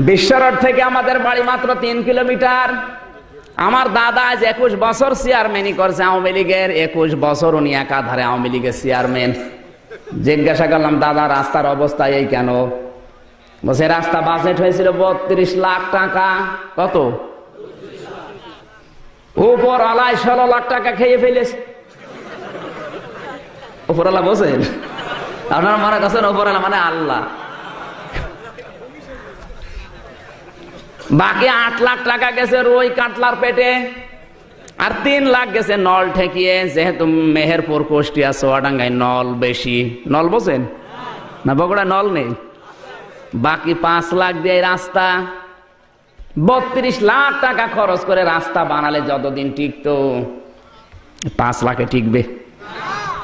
বিশ্বরোড থেকে আমাদের বাড়ি মাত্র 3 কিলোমিটার। আমার দাদা আজ 21 বছর চেয়ারম্যানই করছে আওয়ামী লীগের। 21 বছর উনি একাধারে আওয়ামী লীগের চেয়ারম্যান। জিজ্ঞাসা করলাম, দাদা রাস্তার অবস্থা এই কেন? বলছে রাস্তা বাজেট হয়েছিল 32 লাখ টাকা। কত? উপর আলায় 16 লাখ টাকা খেয়ে ফেলেছে। উপরওয়ালা বলছেন, আপনারা মনে করছেন উপরওয়ালা মানে আল্লাহ। বাকি 8 লাখ টাকা গেছে রুই কাতলার পেটে, আর 3 লাখ গেছে নল ঠেকিয়ে। যেহেতু মেহেরপুর, কুষ্টিয়া, চুয়াডাঙ্গায় নল বেশি। নল বোঝেন না? বগুড়া নল নেই। বাকি 5 লাখ দিয়ে রাস্তা। 32 লাখ টাকা খরচ করে রাস্তা বানালে যতদিন টিকতো, 5 লাখে টিকবে?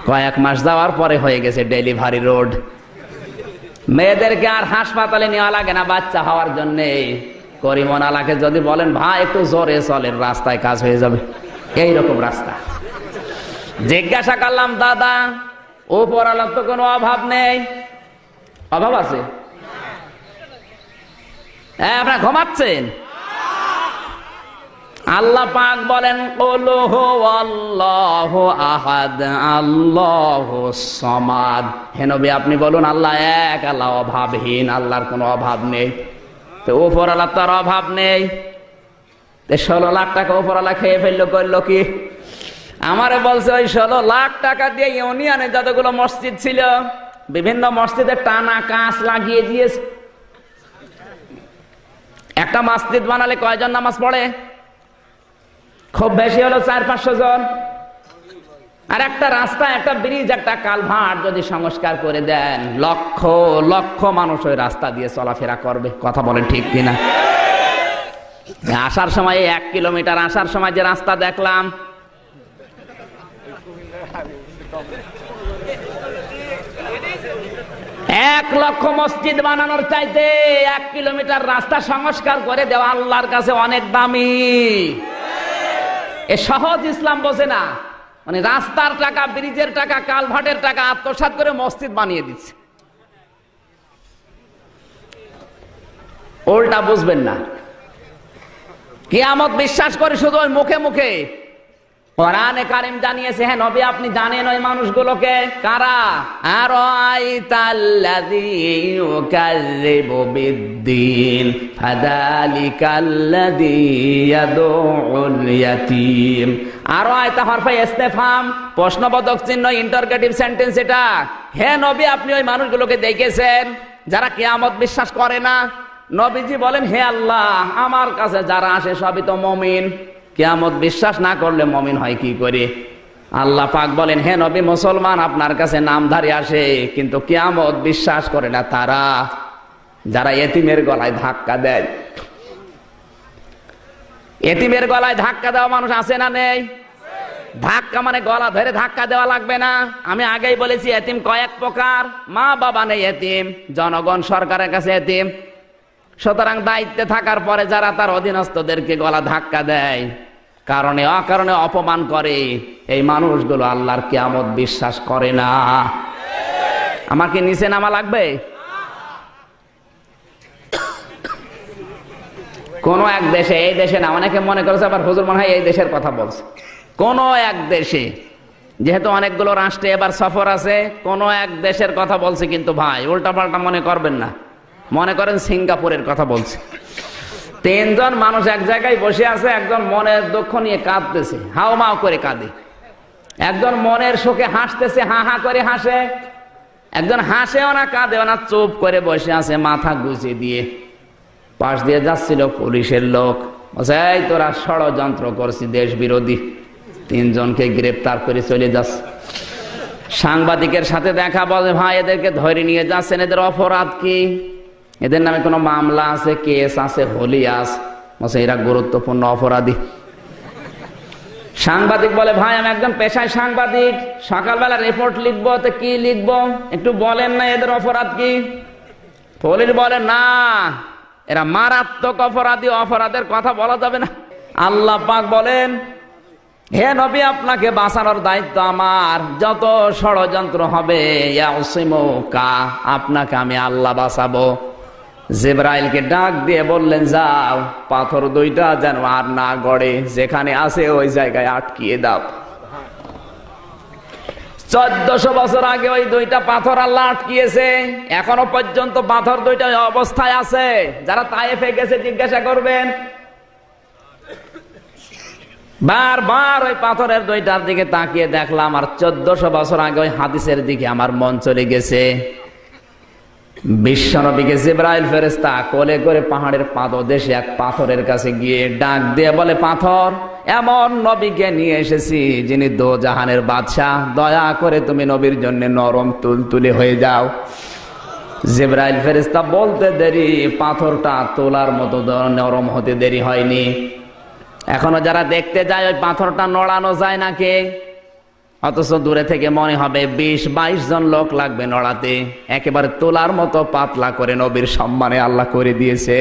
কয়েক মাস যাওয়ার পরে হয়ে গেছে ডেলিভারি রোড। মেয়েদেরকে আর হাসপাতালে নেওয়া লাগে না বাচ্চা হওয়ার জন্য। করিমনালাকে যদি বলেন ভাই একটু জোরে চলেন, রাস্তায় কাজ হয়ে যাবে। এইরকম রাস্তা। জিজ্ঞাসা করলাম, দাদা উপরওয়ালার তো কোনো অভাব নেই? অভাব আছে? আপনারা ঘুমাচ্ছেন? আল্লাহ পাক বলেন কুল হুয়াল্লাহু আহাদ আল্লাহুস সামাদ। হে নবী আপনি বলুন আল্লাহ এক, আল্লাহ অভাবহীন, আল্লাহর কোনো অভাব নেই। তো উপরওয়ালার তার অভাব নেই। 16 লাখ টাকা উপরওয়ালা খেয়ে ফেললো, করলো কি? আমারে বলছে ওই 16 লাখ টাকা দিয়ে ইউনিয়নে যতগুলো মসজিদ ছিল, বিভিন্ন মসজিদে টানা কাঁচ লাগিয়ে দিয়েছে। একটা মসজিদ বানালে কয়জন নামাজ পড়ে? খুব বেশি হলো 400-500 জন। আর একটা রাস্তা, একটা ব্রিজ, একটা কালভার্ট যদি সংস্কার করে দেন, লক্ষ লক্ষ মানুষ ওই রাস্তা দিয়ে চলাফেরা করবে। কথা বলেন ঠিক কিনা? আসার সময় 1 কিলোমিটার আসার সময় যে রাস্তা দেখলাম, এক লক্ষ মসজিদ বানানোর চাইতে 1 কিলোমিটার রাস্তা সংস্কার করে দেওয়া আল্লাহর কাছে অনেক দামি। এ সহজ ইসলাম বোঝে না। মানে রাস্তার টাকা, ব্রিজের টাকা, কালভার্টের টাকা আত্মসাৎ করে মসজিদ বানিয়ে দিচ্ছে। উল্টা বুঝবেন না। কিয়ামত বিশ্বাস করে শুধু ওই মুখে মুখে। কোরআনে কারীম জানিয়েছে, হ্যাঁ নবী আপনি জানেন ওই মানুষগুলোকে কারা? আরাইতাল্লাযী ইউকাযযিবু বিদ্দীন ফাযালিকাল্লাযী ইয়াদউল ইয়াতীম। আরাইতা হরফে ইস্তেফহাম, প্রশ্নবোধক চিহ্ন, ইন্টারগেটিভ সেন্টেন্স এটা। হে নবী আপনি ওই মানুষগুলোকে দেখেছেন যারা কিয়ামত বিশ্বাস করে না? নবীজি বলেন, হে আল্লাহ আমার কাছে যারা আসে সবই তো মুমিন, কিয়ামত বিশ্বাস না করলে মুমিন হয় কি করে? আল্লাহ পাক বলেন, হে নবী মুসলমান আপনার কাছে নামধারী আসে, কিন্তু কিয়ামত বিশ্বাস করে না তারা যারা এতিমের গলায় ধাক্কা দেয়। এতিমের গলায় ধাক্কা দেওয়া মানুষ আছে না নেই? ধাক্কা মানে গলা ধরে ধাক্কা দেওয়া লাগবে না। আমি আগেই বলেছি এতিম কয়েক প্রকার। মা বাবা নেই এতিম, জনগণ সরকারের কাছে এতিম। সুতরাং দায়িত্বে থাকার পরে যারা তার অধীনস্থদেরকে গলা ধাক্কা দেয়, কারণে অকারণে অপমান করে, এই মানুষগুলো আল্লাহর কিয়ামত বিশ্বাস করে না। আমার কি নিচে নামা লাগবে? কোন এক দেশে, এই দেশে না, অনেকে মনে করেছে আবার হুজুর মনে হয় এই দেশের কথা বলছে। কোন এক দেশে, যেহেতু অনেকগুলো রাষ্ট্রে এবার সফর আছে, কোন এক দেশের কথা বলছে, কিন্তু ভাই উল্টা পাল্টা মনে করবেন না। মনে করেন সিঙ্গাপুরের কথা বলছে। 3 জন মানুষ এক জায়গায় বসে আছে, একজন মনের দুঃখ নিয়ে কাঁদতেছে, হাওমাও করে কাঁদে। একজন মনের শোকে হাসতেছে, হা হা করে হাসে। একজন হাসেও না কাঁদেও না, চুপ করে বসে আছে মাথা গুছিয়ে দিয়ে। পাশ দিয়ে যাচ্ছিল পুলিশের লোক, বলছে এই তোরা ষড়যন্ত্র করছি দেশ বিরোধী। 3 জনকে গ্রেপ্তার করে চলে যাচ্ছে। সাংবাদিকের সাথে দেখা, বলে ভাই এদেরকে ধরে নিয়ে যাচ্ছেন, এদের অপরাধ কি? এদের নামে কোনো মামলা আছে, কেস আছে, হলিয়াস? বলছে এরা গুরুত্বপূর্ণ অপরাধী। সাংবাদিক বলে ভাই আমি একজন পেশায় সাংবাদিক, সকালবেলা রিপোর্ট লিখবো, তো কি লিখবো একটু বলেন না, এদের অপরাধ কি? পুলিশ বলে না, এরা মারাত্মক অপরাধী, অপরাধের কথা বলা যাবে না। আল্লাহ পাক বলেন, হে নবী আপনাকে বাঁচানোর দায়িত্ব আমার। যত ষড়যন্ত্র হবে আপনাকে আমি আল্লাহ বাঁচাবো। জিবরাইলকে ডাক দিয়ে বললেন, যাও পাথর দুইটা যেন আর না গড়ে, যেখানে আছে ওই জায়গায় আটকিয়ে দাও। 1400 বছর আগে ওই দুইটা পাথর আল্লাহ আটকিয়েছে, এখনো পর্যন্ত পাথর দুইটা অবস্থায় আছে। যারা তায়েফে গেছে জিজ্ঞাসা করবেন, বারবার ওই পাথরের দুইটার দিকে তাকিয়ে দেখলাম, আর 1400 বছর আগে ওই হাদিসের দিকে আমার মন চলে গেছে। বিশ্বনবীকে জিবরাইল ফেরেশতা কোলে করে পাহাড়ের পাদদেশে এক পাথরের কাছে গিয়ে ডাক দিয়ে বলে, পাথর, এমন নবীকে নিয়ে এসেছি যিনি দোজাহানের বাদশা, দয়া করে তুমি নবীর জন্য নরম তুলতুলে হয়ে যাও। জিবরাইল ফেরেশতা বলতে দেরি, পাথরটা তোলার মতো নরম হতে দেরি হয়নি। এখনো যারা দেখতে যায় ওই পাথরটা নড়ানো যায় নাকি, অথচ দূরে থেকে মনে হবে 20-22 জন লোক লাগবে নড়াতে। একেবারে তোলার মতো পাতলা করে নবীর সম্মানে আল্লাহ করে দিয়েছে।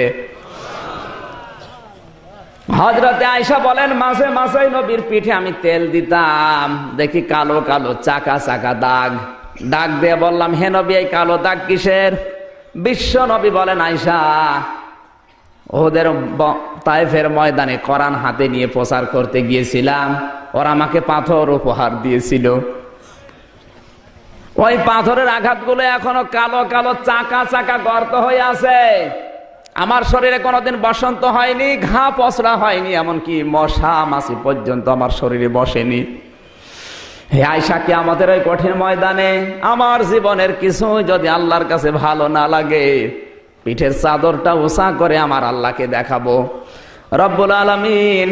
হযরতে আয়েশা বলেন, মাঝে মাঝে নবীর পিঠে আমি তেল দিতাম, দেখি কালো কালো চাকা চাকা দাগ। ডাক দিয়ে বললাম, হে নবী, এই কালো দাগ কিসের? বিশ্ব নবী বলেন, আয়েশা, ওদের তায়েফের ময়দানে কোরআন হাতে নিয়ে প্রচার করতে গিয়েছিলাম, ওরা আমাকে পাথর উপহার দিয়েছিল। ওই পাথরের আঘাতগুলো এখনো কালো কালো চাকা চাকা গর্ত হয়ে আছে। আমার শরীরে কোনোদিন বসন্ত হয়নি, ঘা পচড়া হয়নি, এমনকি মশা মাছি পর্যন্ত আমার শরীরে বসেনি। হে আয়েশা, কিয়ামতের ওই কঠিন ময়দানে আমার জীবনের কিছু যদি আল্লাহর কাছে ভালো না লাগে, পিঠের চাদরটা উঁচা করে আমার আল্লাহকে দেখাবো, রব্বুল আলামিন,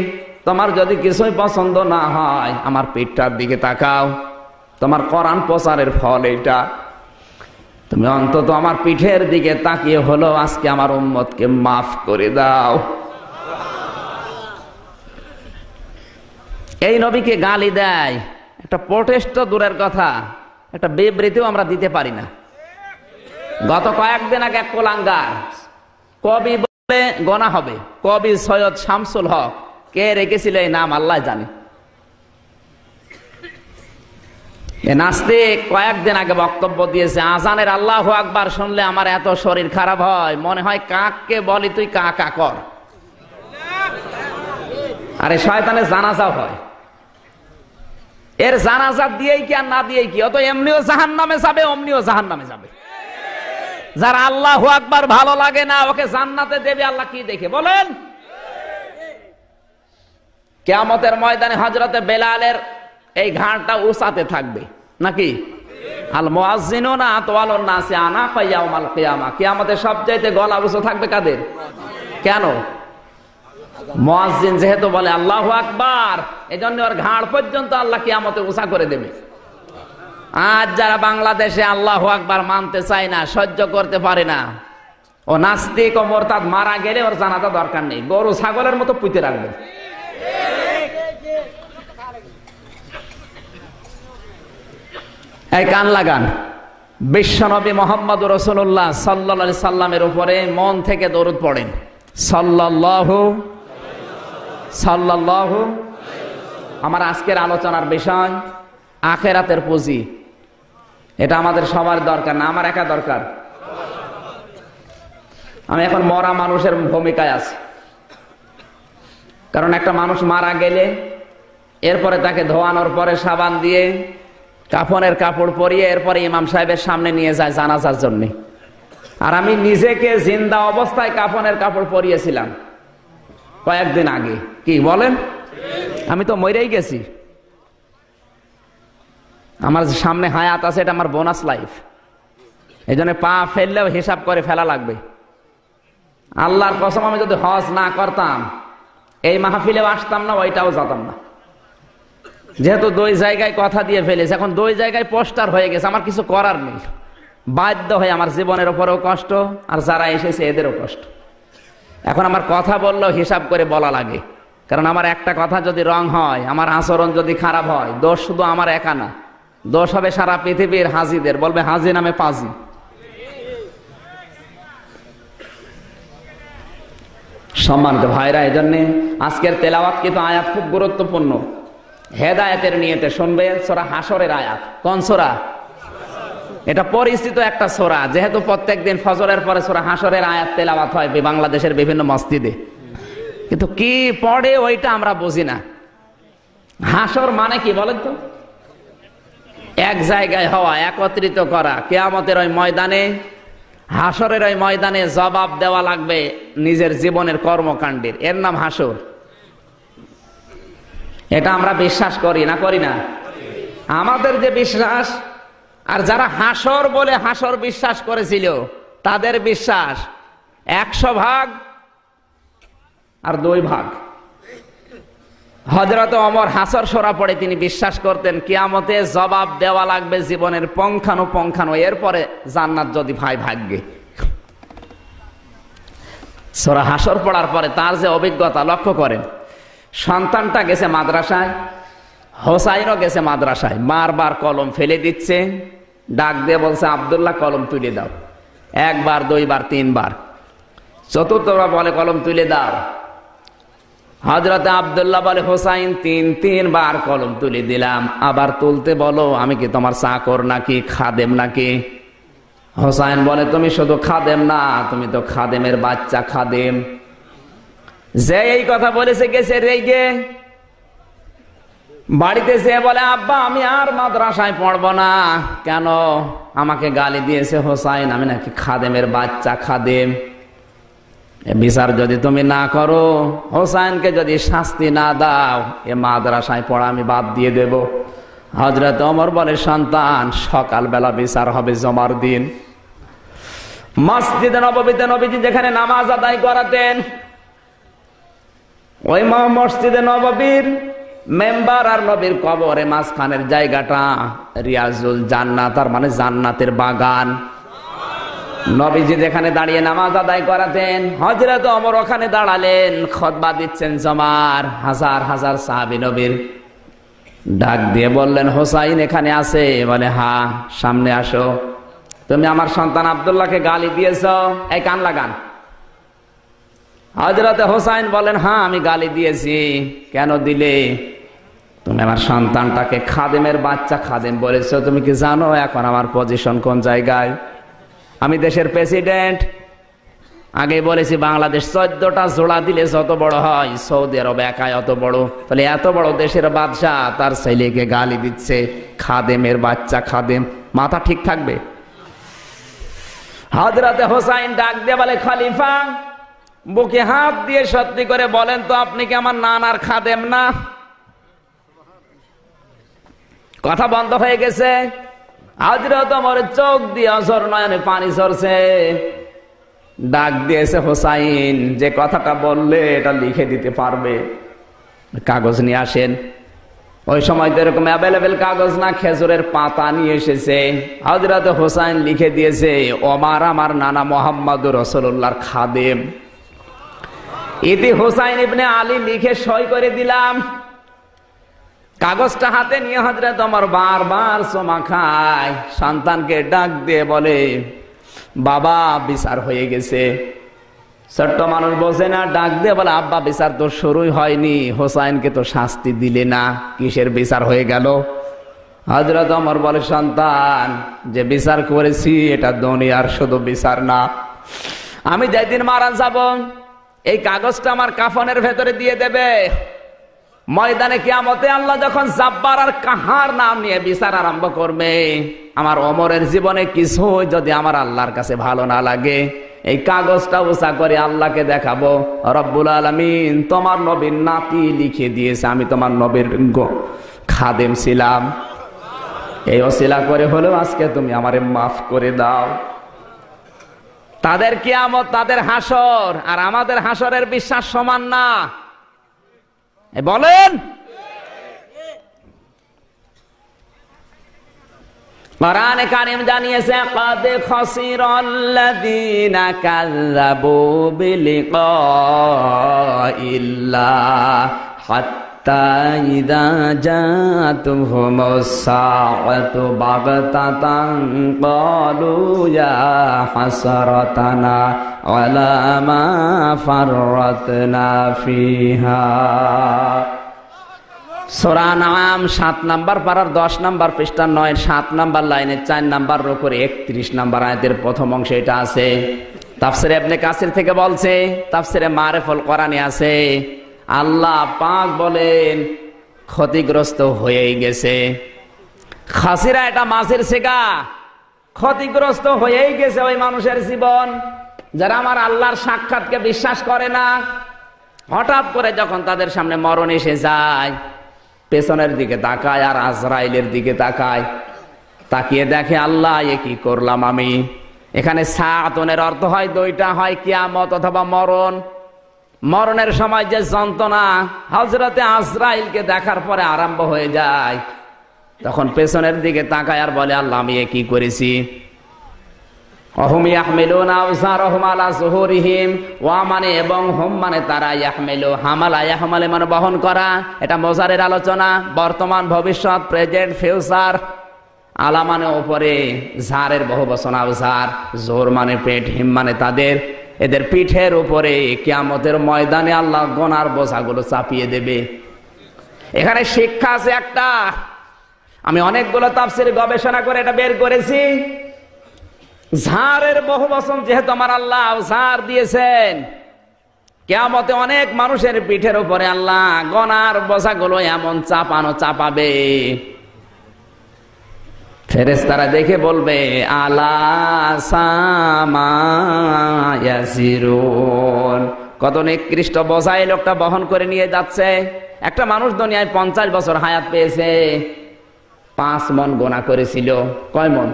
তোমার যদি কিছুই পছন্দ না হয় আমার পিঠটার দিকে তাকাও, তোমার কোরআন প্রচারের ফল এটা, তুমি অন্তত আমার পিঠের দিকে তাকিয়ে হলো আজকে আমার উম্মতকে মাফ করে দাও। এই নবীকে গালি দেয়, একটা প্রোটেস্ট দূরের কথা, একটা বিবৃতিও আমরা দিতে পারি না। গত কয়েকদিন আগে এক কোলাঙ্গার কবি বলে গোনা হবে, কবি সৈয়দ শামসুল হক, কে রেখেছিল এই নাম আল্লাহ জানে, নাস্তিক কয়েকদিন আগে বক্তব্য দিয়েছে, আজানের আল্লাহু আকবার শুনলে আমার এত শরীর খারাপ হয়, মনে হয় কাককে বলি তুই কা কা কর। আরে শয়তানের জানাজাও হয়, এর জানাজা দিয়েই কি আর না দিয়েই কি, অত এমনিও জাহান্নামে যাবে, অমনিও জাহান্নামে যাবে। যার আল্লাহু আকবার ভালো লাগে না, ওকে জান্নাতে দেবে আল্লাহ কি দেখে বলেন? কিয়ামতের ময়দানে হযরতে বেলালের এই ঘাড়টা উঁচাতে থাকবে নাকি? আল মুয়াজ্জিনুনা আতওয়ালুন নাসি আনাকা ইয়াউমাল কিয়ামা, কিয়ামতে সবচাইতে গলা উঁচু থাকবে কাদের? কেন? মুয়াজ্জিন যেহেতু বলে আল্লাহু আকবার, এজন্য ওর ঘাড় পর্যন্ত আল্লাহ কিয়ামতে উঁচা করে দেবে। আজ যারা বাংলাদেশে আল্লাহু আকবার মানতে চায় না, সহ্য করতে পারে না, ও নাস্তিক ও মুরতাদ মারা গেলে ওর জানাজা দরকার নেই, গরু ছাগলের মতো পুঁতে রাখবে। এই কান লাগান, বিশ্বনবী মুহাম্মদুর রাসূলুল্লাহ সাল্লাল্লাহু আলাইহি সাল্লামের উপরে মন থেকে দরুদ পড়েন, সাল্লাল্লাহু সাল্লাল্লাহু। আমার আজকের আলোচনার বিষয় আখিরাতের পুঁজি। এটা আমাদের সবার দরকার না, আমার একা দরকার। আমি এখন মরা মানুষের ভূমিকায় আছি, কারণ একটা মানুষ মারা গেলে এরপরে তাকে ধোয়ানোর পরে সাবান দিয়ে কাফনের কাপড় পরিয়ে এরপরে ইমাম সাহেবের সামনে নিয়ে যায় জানাজার জন্য। আর আমি নিজেকে জিন্দা অবস্থায় কাফনের কাপড় পরিয়েছিলাম কয়েকদিন আগে। কি বলেন? আমি তো মরেই গেছি, আমার সামনে হায়াত আছে, এটা আমার বোনাস লাইফ। এই জন্য পা ফেললেও হিসাব করে ফেলা লাগবে। আল্লাহর কসম, আমি যদি হজ না করতাম এই মাহফিলেও আসতাম না, ওইটাও যেতাম না। যেহেতু দুই জায়গায় কথা দিয়ে ফেলেছে, এখন দুই জায়গায় পোস্টার হয়ে গেছে, আমার কিছু করার নেই, বাধ্য হয়ে আমার জীবনের উপরেও কষ্ট, আর যারা এসেছে এদেরও কষ্ট। এখন আমার কথা বললেও হিসাব করে বলা লাগে, কারণ আমার একটা কথা যদি রং হয়, আমার আচরণ যদি খারাপ হয়, দোষ শুধু আমার একা না, দোষ হবে সারা পৃথিবীর হাজিদের। বলবে হাজি নামে পাজি। সম্মানিত ভাইরা, এই জন্য আজকের তেলাওয়াত কিন্তু আয়াত খুব গুরুত্বপূর্ণ। হেদায়েতের নিয়তে শুনবে, সূরা হাশরের আয়াত। কোন সূরা? এটা পরিচিত একটা সূরা, যেহেতু প্রত্যেকদিন ফজরের পরে সূরা হাসরের আয়াত তেলাওয়াত হয় বাংলাদেশের বিভিন্ন মসজিদে, কিন্তু কি পড়ে ওইটা আমরা বুঝি না। হাসর মানে কি বলেন তো? এক জায়গায় হওয়া, একত্রিত করা। কিয়ামতের ওই ময়দানে, হাসরের ওই ময়দানে জবাব দেওয়া লাগবে নিজের জীবনের কর্মকাণ্ডের, এর নাম হাসর। এটা আমরা বিশ্বাস করি না, করি না? আমাদের যে বিশ্বাস, আর যারা হাসর বলে হাসর বিশ্বাস করেছিল তাদের বিশ্বাস 100 ভাগ আর 2 ভাগ। হযরত ওমর হাসর সূরা পড়ে তিনি বিশ্বাস করতেন কিয়ামতে জবাব দেওয়া লাগবে জীবনের পুঙ্খানুপুঙ্খানু, এরপরে জান্নাত যদি ভাই ভাগ্যে। সূরা হাসর পড়ার পরে তার যে অভিজ্ঞতা লক্ষ্য করেন, সন্তানটা গেছে মাদ্রাসায়, হোসাইনও গেছে মাদ্রাসায়, বারবার কলম ফেলে দিচ্ছে, ডাক দিয়ে বলছে আব্দুল্লাহ কলম তুলে দাও। 1 বার 2 বার 3 বার, চতুর্থবার বলে কলম তুলে দাও। হযরত আব্দুল্লাহ বলে হোসাইন 3 বার কলম তুলে দিলাম, আবার তুলতে বলো, আমি কি তোমার চাকর নাকি, খাদেম নাকি? হোসাইন বলে তুমি শুধু খাদেম না, তুমি তো খাদেমের বাচ্চা খাদেম। যে এই কথা বলেছে গেছে রেগে, বাড়িতে যেয়ে বলে আব্বা আমি আর মাদ্রাসায় পড়বো না। কেন? আমাকে গালি দিয়েছে হোসাইন, আমি নাকি খাদেমের বাচ্চা খাদেম। বিচার যদি তুমি না করো, হোসাইনকে যদি শাস্তি না দাও, এ মাদ্রাসায় পড়া আমি বাদ দিয়ে দেব। হযরত ওমর বলে সন্তান, সকালবেলা বিচার হবে জমার দিন। মসজিদে নববীতে নবীজি যেখানে নামাজ আদায় করাতেন, ওই মসজিদে নববীর মেম্বার আর নবীর কবরে মাঝখানের জায়গাটা রিয়াজুল জান্নাত, তার মানে জান্নাতের বাগান। নবীজি যেখানে দাঁড়িয়ে নামাজ আদায় করাতেন, হযরত ওমর ওখানে দাঁড়ালেন, খুতবা দিচ্ছেন জমার। হাজার হাজার সাহাবী নবীর। ডাক দিয়ে বললেন হোসাইন এখানে আছে? বলে হ্যাঁ, সামনে আসো। তুমি আমার সন্তান আব্দুল্লাহকে গালি দিয়েছ, এই কান লাগান। হযরত হোসাইন বলেন হ্যাঁ আমি গালি দিয়েছি। কেন দিলে? তুমি আমার সন্তানটাকে খাদেমের বাচ্চা খাদেম বলেছো। তুমি কি জানো এখন আমার পজিশন কোন জায়গায়? আমি দেশের প্রেসিডেন্ট। আগে বলেছি বাংলাদেশ 14টা জোড়া দিলে যত বড় হয়, সৌদি আরব একাই অত বড়। তাহলে এত বড় দেশের বাদশাহ তার ছেলেকে গালি দিচ্ছে খাদেমের বাচ্চা খাদেম, মাথা ঠিক থাকবে? হযরতে হোসাইন ডাক দিয়ে বলে খলিফা, বুকে হাত দিয়ে সত্যি করে বলেন তো আপনি কি আমার নানার খাদেম না? কথা বন্ধ হয়ে গেছে। হযরত ওমর চোখ দিয়ে অঝর নয়নে পানি ঝরছে। ডাক দিয়েছে হোসাইন, যে কথাটা বললে এটা লিখে দিতে পারবে? কাগজ নিয়ে আসেন। ওই সময় তো এরকম অ্যাভেলেবেল কাগজ না, খেজুরের পাতা নিয়ে এসেছে। হযরত হোসাইন লিখে দিয়েছে ওমর আমার নানা মুহাম্মদুর রাসূলুল্লাহর খাদেম। ইতি হোসাইন ইবনে আলী লিখে সই করে দিলাম। কাগজটা হাতে নিয়ে হযরত ওমর বারবার চুমা খায়। সন্তানকে ডাক দিয়ে বলে বাবা বিচার হয়ে গেছে। ছোট্ট মানুষ বোঝে না, ডাক দিয়ে বলে আব্বা বিচার তো শুরুই হয়নি, হোসাইনকে তো শাস্তি দিলে না, কিসের বিচার হয়ে গেল? হযরত ওমর বলে সন্তান, যে বিচার করেছি এটা দুনিয়ার শুধু বিচার না, আমি যেদিন মারা যাব এই কাগজটা আমার কাফনের ভেতরে দিয়ে দেবে। ময়দানে কিয়ামতে আল্লাহ যখন জাব্বার আর কাহার নাম নিয়ে বিচার আরম্ভ করবে, আমার ওমরের জীবনে কিছু যদি আমার আল্লাহর কাছে ভালো না লাগে, এই কাগজটা উঁচা করে আল্লাহকে দেখাবো, রব্বুল আলামিন তোমার নবীর নাতি লিখে দিয়েছে আমি তোমার নবীর খাদেম ছিলাম, এই ওসিলা করে হলেও আজকে তুমি আমারে মাফ করে দাও। তাদের কিয়ামত, তাদের হাসর আর আমাদের হাসরের বিশ্বাস সমান না। বলেন কোরআনে কারীম জানিয়েছে قد خسر الذين كذبوا بلقاء الله حتى إذا جاءتهم الساعة بغتة قالوا يا حسرتنا على ما فرطنا فيها সূরা নাম 7 নাম্বার পারার 10 নাম্বার পৃষ্ঠা 9-7 নাম্বার লাইনে 4 নাম্বার করে 31 নাম্বার আয়াতের প্রথম অংশে এটা আছে। তাফসিরে ইবনে কাসির থেকে বলছে, তাফসিরে মারিফুল কোরআনে আছে, আল্লাহ পাক বলেন ক্ষতিগ্রস্ত হয়েই গেছে। খাসিরা এটা মাছের শেখা, ক্ষতিগ্রস্ত হয়েই গেছে ওই মানুষের জীবন যারা আমার আল্লাহর সাক্ষাৎকে বিশ্বাস করে না। হঠাৎ করে যখন তাদের সামনে মরণ এসে যায়, পেছনের দিকে তাকায় আর আজরাইলের দিকে তাকায়, তাকিয়ে দেখে আল্লাহ এ কি করলাম আমি। এখানে সাআতুনের অর্থ হয় দুইটা, হয় কিয়ামত অথবা মরণ। মরণের সময় যে যন্ত্রণা হযরতে আজরাইলকে দেখার পরে আরম্ভ হয়ে যায়, তখন পেছনের দিকে তাকায় আর বলে আল্লাহ আমি এ কি করেছি। অহুম ইয়াহমিলুনা আওযারহুম আলা যুহুরিহিম, ওয়া মানে এবং হুম মানে তারা, ইয়াহমিলু হামালা, ইয়াহমালে মানে বহন করা। এটা মোজারের আলোচনা, বর্তমান ভবিষ্যৎ প্রেজেন্ট ফিউচার। আলা মানে উপরে, ঝারের বহুবচন আওযার, জোর মানে পেট, হিম মানে তাদের। এদের পিঠের উপরে কিয়ামতের ময়দানে আল্লাহ গোনার বোঝাগুলো চাপিয়ে দেবে। এখানে শিক্ষা আছে একটা, আমি অনেকগুলো তাফসীর গবেষণা করে এটা বের করেছি। ঝাড়ের বহুবচন যেহেতু আমার আল্লাহ ঝাড় দিয়েছেন, কিয়ামতে অনেক মানুষের পিঠের উপরে আল্লাহ গোনার বোঝাগুলো এমন চাপাবে, ফেরেশতারা দেখে বলবে আলা সামা ইয়াসিরুন, কত নিকৃষ্ট বোঝা এই লোকটা বহন করে নিয়ে যাচ্ছে। একটা মানুষ দুনিয়ায় 50 বছর হায়াত পেয়েছে, 5 মণ গোনা করেছিল। কয় মণ?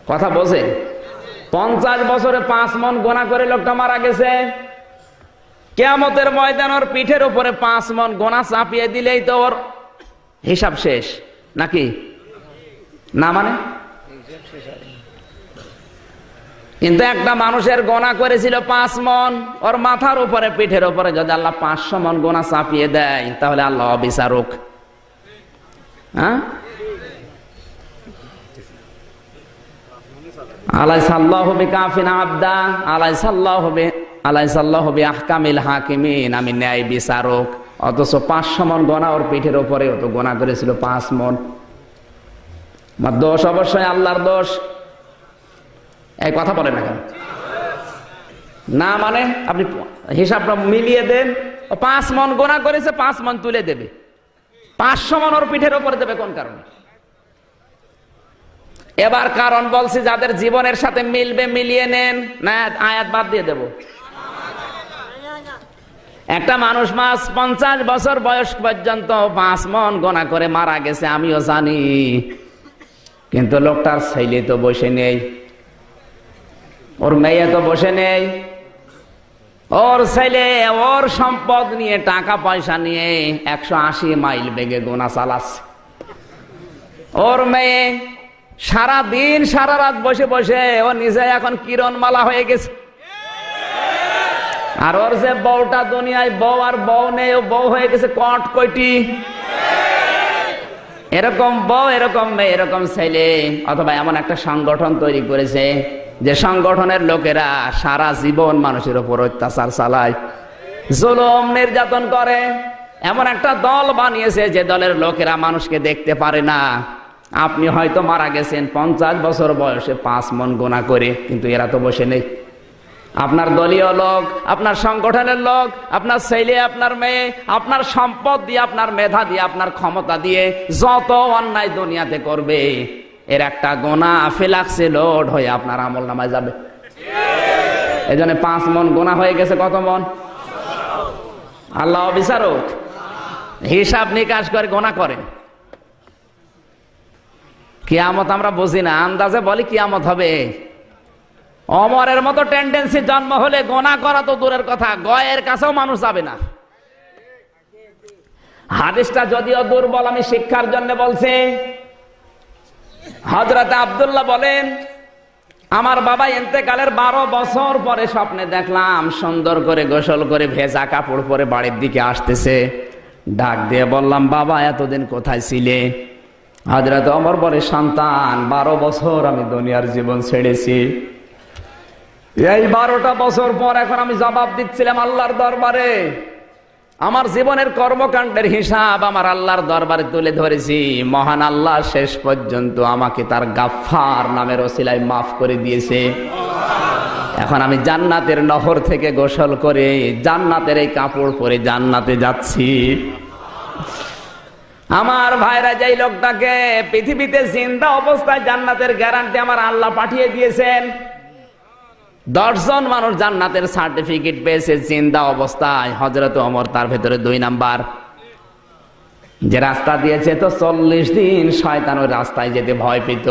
কথা বোঝে? 50 বছরে 5 মণ গোনা করে লোকটা মারা গেছে। কিয়ামতের ময়দান ওর পিঠের উপরে 5 মণ গোনা চাপিয়ে দিলেই তো ওর হিসাব শেষ, নাকি না? মানে কিন্তু একটা মানুষের গোনা করেছিল 5 মণ, ওর মাথার উপরে পিঠের উপরে যদি আল্লাহ 500 মণ গোনা চাপিয়ে দেয়, তাহলে আল্লাহ অবিচারক। হ্যাঁ, আলাইসাল্লাহু বিকাফিন আবদা, আলাইসাল্লাহু বিআহকামিল হাকিমিন, আমি ন্যায় বিচারক। অথচ 500 মণ গোনা ওর পিঠের উপরে, ও তো গোনা করেছিল 5 মণ। আমার দোষ অবশ্যই আল্লাহর দোষ। এই কথা বলে না কেন? না মানে আপনি হিসাবটা মিলিয়ে দেন, 5 মণ গোনা করেছে, 5 মণ তুলে দেবে, 500 মণ ওর পিঠের উপরে দেবে কোন কারণে? এবার কারণ বলছি যাদের জীবনের সাথে মিলবে মিলিয়ে নেন, না আয়াত বাদ দিয়ে দেব। একটা মানুষ 50 বছর বয়স পর্যন্ত 5 মণ গোনা করে মারা গেছে, আমিও জানি, কিন্তু লোকটার ছেলে তো বসে নেই, ওর মেয়ে তো বসে নেই। ওর ছেলে ওর সম্পদ নিয়ে, টাকা পয়সা নিয়ে 180 মাইল বেগে গোনা চালাচ্ছে। ওর মেয়ে সারা দিন সারা রাত বসে বসে ও নিজে এখন কিরণমালা হয়ে গেছে। আর ওর যে বউটা দুনিয়ায় বউ আর বউ নেই, ও বউ হয়ে গেছে কটকটি। এরকম বউ, এরকম মেয়ে, এরকম ছেলে, অথবা এমন একটা সংগঠন তৈরি করেছে যে সংগঠনের লোকেরা সারা জীবন মানুষের উপর অত্যাচার চালায়, জুলুম নির্যাতন করে। এমন একটা দল বানিয়েছে যে দলের লোকেরা মানুষকে দেখতে পারে না। আপনি হয়তো মারা গেছেন 50 বছর বয়সে 5 মণ গোনা করে, কিন্তু এরা তো বসে নেই। আপনার দলীয় লোক, আপনার সংগঠনের লোক, আপনার ছেলে, আপনার মেয়ে, আপনার সম্পদ দিয়ে, আপনার মেধা দিয়ে, আপনার ক্ষমতা দিয়ে যত অন্যায় দুনিয়াতে করবে, এর একটা গোনা ফেলাক্সে লোড হয়ে আপনার আমল নামায় যাবে। এই জন্য 5 মণ গোনা হয়ে গেছে। কত মণ? আল্লাহ বিচারক, হিসাব নিকাশ করে গোনা করেন। কিয়ামত আমরা বুঝি না, আন্দাজে বলি কিয়ামত হবে। ওমরের মতো টেন্ডেন্সি জন্ম হলে গোনা করা তো দূরের কথা, গয়ের কাছেও মানুষ যাবে না। হাদিসটা যদিও দুর্বল, আমি শিক্ষার জন্য বলছি। হযরত আব্দুল্লাহ বলেন, আমার বাবা ইন্তেকালের 12 বছর পরে স্বপ্নে দেখলাম সুন্দর করে গোসল করে ভেজা কাপড় পরে বাড়ির দিকে আসতেছে। ডাক দিয়ে বললাম, বাবা এতদিন কোথায় ছিলে? হযরত ওমর বলে, সন্তান 12 বছর আমি দুনিয়ার জীবন ছেড়েছি, এই 12টা বছর পর এখন আমি জবাব দিচ্ছিলাম আল্লাহর দরবারে। আমার জীবনের কর্মকাণ্ডের হিসাব আমার আল্লাহর দরবারে তুলে ধরেছি। মহান আল্লাহ শেষ পর্যন্ত আমাকে তার গাফফার নামের ওসিলায় মাফ করে দিয়েছে। এখন আমি জান্নাতের নহর থেকে গোসল করে জান্নাতের এই কাপড় পরে জান্নাতে যাচ্ছি। আমার ভাইরা, যেই লোকটাকে পৃথিবীতে জিন্দা অবস্থায় জান্নাতের গ্যারান্টি আমার আল্লাহ পাঠিয়ে দিয়েছেন, 10 জন মানুষ জান্নাতের সার্টিফিকেট পেয়েছে জিন্দা অবস্থায়। হযরত ওমর তার ভেতরে 2 নাম্বার। যে রাস্তা দিয়েছে তো 40 দিন শয়তান ওই রাস্তায় যেতে ভয় পেত।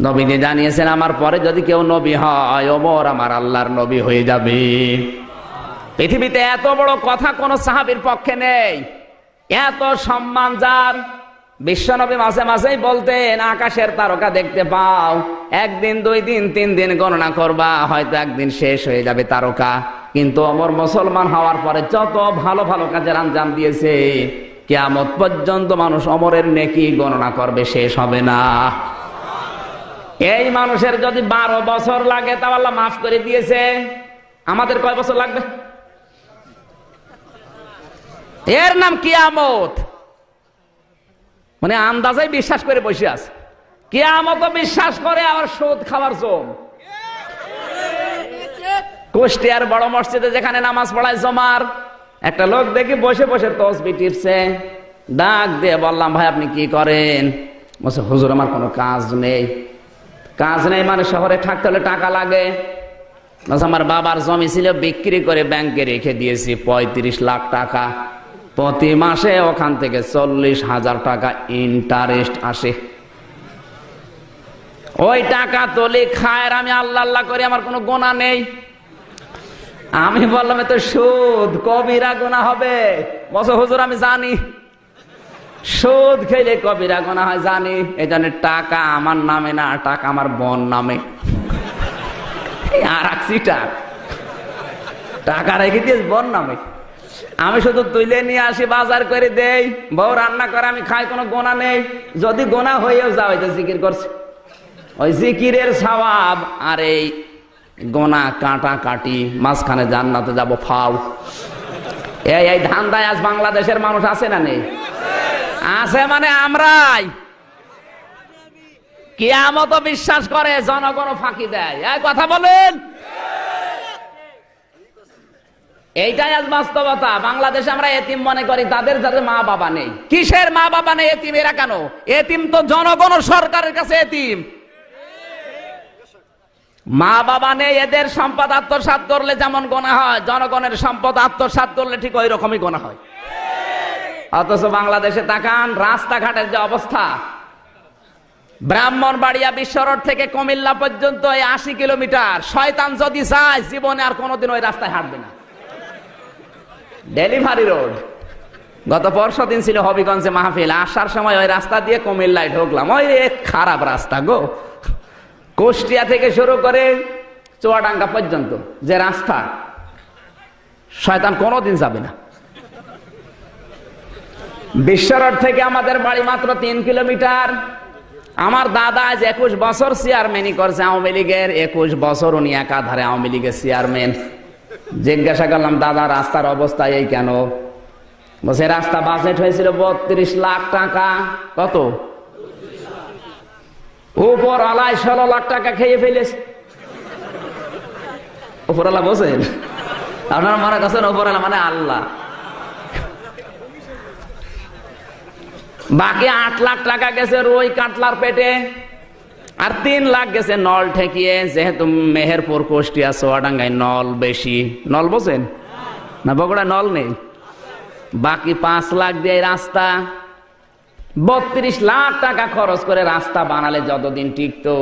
নবীজি জানিয়েছেন, আমার পরে যদি কেউ নবী হয়, ওমর আমার আল্লাহর নবী হয়ে যাবে। পৃথিবীতে এত বড় কথা কোন সাহাবীর পক্ষে নেই, এত সম্মান যার। বিশ্বনবী মাঝে মাঝেই বলতেন, আকাশের তারকা দেখতে পাও, 1 দিন 2 দিন 3 দিন গণনা করবা, হয়তো একদিন শেষ হয়ে যাবে তারকা। কিন্তু ওমর মুসলমান হওয়ার পরে যত ভালো ভালো কাজের আঞ্জাম দিয়েছে, কিয়ামত পর্যন্ত মানুষ ওমরের নেকি গণনা করবে, শেষ হবে না। এই মানুষের যদি 12 বছর লাগে তা আল্লাহ মাফ করে দিয়েছে, আমাদের কয় বছর লাগবে? এর নাম কিয়ামত। মানে আন্দাজে বিশ্বাস করে বসে আছে, কিয়ামত বিশ্বাস করে, আবার সুদ খাবার জম। কুষ্টিয়ার বড় মসজিদে যেখানে নামাজ পড়ায় জমার, একটা লোক দেখি বসে বসে তসবিহ টিপছে। ডাক দিয়ে বললাম, ভাই আপনি কি করেন? বলছে, হুজুর আমার কোনো কাজ নেই। কাজ নেই মানে শহরে থাকতে হলে টাকা লাগে। আমার বাবার জমি ছিল, বিক্রি করে ব্যাংকে রেখে দিয়েছি 35 লাখ টাকা। প্রতি মাসে ওখান থেকে 40,000 টাকা ইন্টারেস্ট আসে। ওই টাকা তোলে খায়, আমি আল্লাহ আল্লাহ করে, আমার কোনো গোনা নেই। আমি বললাম, এ তো সুদ, কবিরা গুনাহ হবে। বলছে, হুজুর আমি জানি সুদ খেলে কবিরা গুনাহ হয়, জানি। এই জন্য টাকা আমার নামে না, টাকা আমার বোন নামে। আর টাকা রেখে দিয়েছ বোন নামে। আমি শুধু তুলে নিয়ে আসি, বাজার করে দেই, বউ রান্না করে, আমি খাই, কোনো গোনা নেই। যদি গোনা হয়েও যাও, তো জিকির করছে, ওই জিকিরের সওয়াব আর এই গোনা কাটা কাটি, মাঝখানে জান্নাতে যাব ফাও। এই ধান্দায় আজ বাংলাদেশের মানুষ আছে না নেই? আছে। মানে আমরাই কিয়ামত বিশ্বাস করে, জনগণ ফাঁকি দেয়। এই কথা বলেন, এইটাই আজ বাস্তবতা। বাংলাদেশে আমরা এতিম মনে করি তাদের যাদের মা বাবা নেই। কিসের মা বাবা নেই? এতিম। এরা কেন এতিম? তো জনগণ সরকারের কাছে এতিম। মা বাবা নেই, এদের সম্পদ আত্মসাৎ করলে যেমন গোনা হয়, জনগণের সম্পদ আত্মসাৎ করলে ঠিক ওই রকমই গোনা হয়। অথচ বাংলাদেশে তাকান, রাস্তাঘাটের যে অবস্থা, ব্রাহ্মণবাড়িয়া বিশ্ব রোড থেকে কুমিল্লা পর্যন্ত 80 কিলোমিটার। শয়তান যদি চায়, জীবনে আর কোনোদিন ওই রাস্তায় হাঁটবে না। Delivery road. গত পরশুদিন ছিল হবিগঞ্জে মাহফিল, আসার সময় ওই রাস্তা দিয়ে কুমিল্লায় ঢুকলাম। ওই খারাপ রাস্তা গো। কুষ্টিয়া থেকে শুরু করে চুয়াডাঙ্গা পর্যন্ত যে রাস্তা, শয়তান কোনোদিন যাবে না। বিশ্ব রোড থেকে আমাদের বাড়ি মাত্র 3 কিলোমিটার। আমার দাদা আজ 21 বছর চেয়ারম্যানই করছে আওয়ামী লীগের। 21 বছর উনি একাধারে আওয়ামী লীগের চেয়ারম্যান। জিজ্ঞাসা করলাম, দাদা রাস্তার অবস্থা এই কেন? বলছে, রাস্তা বাজেট হয়েছিল 32 লাখ টাকা। কত? উপরওয়ালায় 16 লাখ টাকা খেয়ে ফেলেছে। উপরওয়ালা বলছেন, আপনারা মনে করছেন উপরওয়ালা মানে আল্লাহ। বাকি 8 লাখ টাকা গেছে রুই কাতলার পেটে, আর 3 লাখ গেছে নল ঠেকিয়ে। যেহেতু মেহেরপুর, কুষ্টিয়া, চুয়াডাঙ্গায় নল বেশি। নল বোঝেন না? বগুড়া নল নেই। বাকি 5 লাখ দিয়ে রাস্তা। 32 লাখ টাকা খরচ করে রাস্তা বানালে যতদিন টিকতো,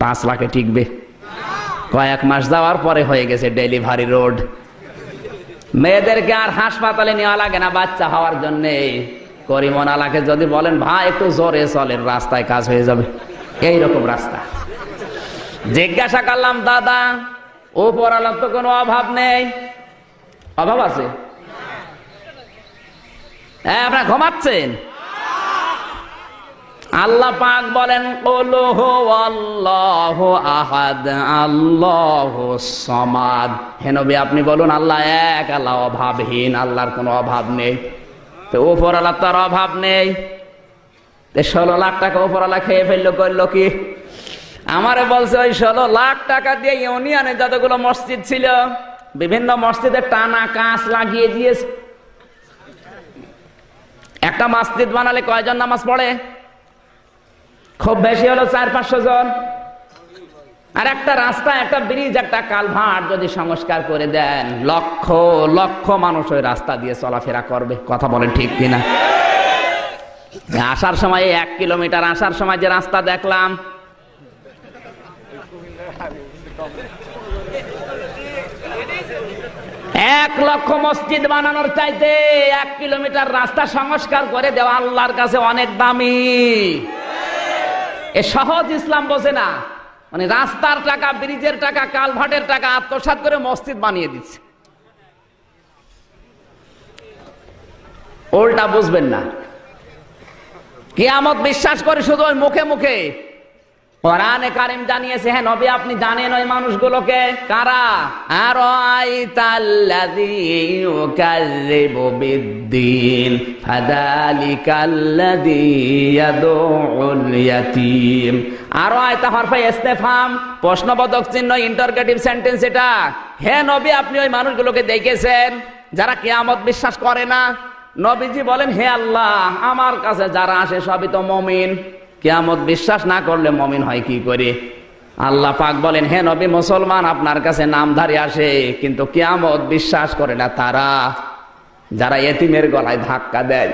5 লাখে টিকবে? কয়েক মাস যাওয়ার পরে হয়ে গেছে ডেলিভারি রোড। মেয়েদেরকে আর হাসপাতালে নেওয়া লাগে না বাচ্চা হওয়ার জন্য। করিমনালাকে যদি বলেন, ভাই একটু জোরে চলেন, রাস্তায় কাজ হয়ে যাবে। এইরকম রাস্তা। জিজ্ঞাসা করলাম, দাদা উপরওয়ালার তো কোনো অভাব নেই? অভাব আছে? আপনারা ঘুমাচ্ছেন? আল্লাহ পাক বলেন কুল হুয়াল্লাহু আহাদ আল্লাহুস সামাদ। হে নবী আপনি বলুন আল্লাহ এক, আল্লাহ অভাবহীন, আল্লাহর কোনো অভাব নেই। তো উপরওয়ালার তার অভাব নেই। 16 লাখ টাকা উপরওয়ালা খেয়ে ফেললো, করলো কি? আমারে বলছে ওই 16 লাখ টাকা দিয়ে ইউনিয়নে যতগুলো মসজিদ ছিল বিভিন্ন মসজিদে টানা কাঁচ লাগিয়ে দিয়েছে। একটা মসজিদ বানালে কয়জন নামাজ পড়ে? খুব বেশি হলো 400-500 জন। আর একটা রাস্তা, একটা ব্রিজ, একটা কালভার্ট যদি সংস্কার করে দেন, লক্ষ লক্ষ মানুষ ওই রাস্তা দিয়ে চলাফেরা করবে। কথা বলেন ঠিক কিনা? আসার সময় 1 কিলোমিটার আসার সময় যে রাস্তা দেখলাম, এক লক্ষ মসজিদ বানানোর চাইতে 1 কিলোমিটার রাস্তা সংস্কার করে দেওয়া আল্লাহর কাছে অনেক দামি। এ সহজ ইসলাম বোঝে না, মানে রাস্তার টাকা, ব্রিজের টাকা, কালভার্টের টাকা আত্মসাৎ করে মসজিদ বানিয়ে দিচ্ছে। উল্টা বুঝবেন না। কিয়ামত বিশ্বাস করে শুধু ওই মুখে মুখে। কোরআনে কারীম জানিয়েছে, হ্যাঁ নবী আপনি জানেন ওই মানুষগুলোকে কারা? আরাইতাল্লাযী ইউকাযযিবু বিদ্দীন ফাযালিকাল্লাযী ইয়াদউল ইয়াতীম। আরাইতা হরফে ইস্তেফহাম, প্রশ্নবোধক চিহ্ন, ইন্টারগেটিভ সেন্টেন্স এটা। হে নবী আপনি ওই মানুষগুলোকে দেখেছেন যারা কিয়ামত বিশ্বাস করে না? নবীজি বলেন, হে আল্লাহ আমার কাছে যারা আসে সবই তো মুমিন, কিয়ামত বিশ্বাস না করলে মুমিন হয় কি করে? আল্লাহ পাক বলেন, হে নবী মুসলমান আপনার কাছে নামধারী আসে কিন্তু কিয়ামত বিশ্বাস করে না তারা যারা এতিমের গলায় ধাক্কা দেয়।